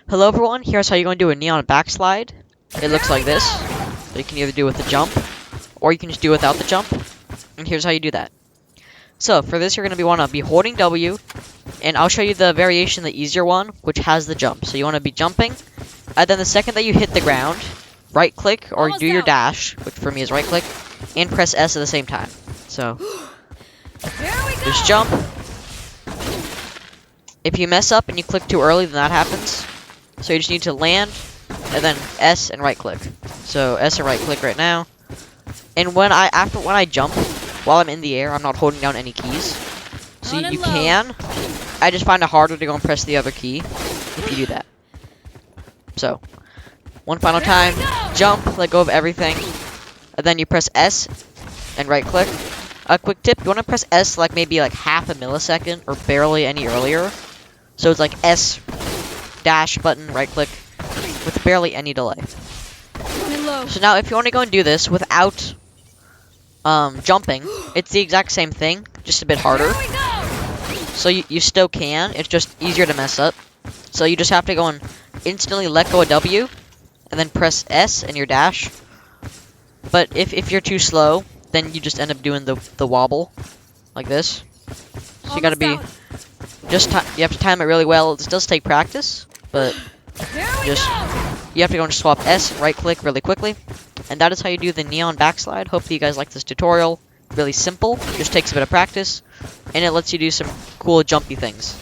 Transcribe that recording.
Hello everyone, here's how you're going to do a neon backslide. It looks like this. So you can either do it with the jump, or you can just do it without the jump. And here's how you do that. So for this, you're going to want to be holding W, and I'll show you the variation, the easier one, which has the jump. So you want to be jumping, and then the second that you hit the ground, right click, or do your dash, which for me is right click, and press S at the same time. So just jump. If you mess up and you click too early, then that happens. So you just need to land, and then S and right click. So S and right click right now. And when I jump, while I'm in the air, I'm not holding down any keys. So you can. I just find it harder to go and press the other key if you do that. So one final time, jump, let go of everything, and then you press S and right click. A quick tip: you want to press S like maybe like half a millisecond or barely any earlier. So it's like S dash button right click with barely any delay. So now if you want to go and do this without jumping, it's the exact same thing, just a bit harder. So you still can, it's just easier to mess up. So you just have to go and instantly let go of W and then press S and your dash. But if you're too slow, then you just end up doing the wobble like this. So you gotta be you have to time it really well. This does take practice, but you have to go and swap S, right click really quickly. And that is how you do the neon backslide. Hopefully you guys like this tutorial. Really simple, just takes a bit of practice, and it lets you do some cool jumpy things.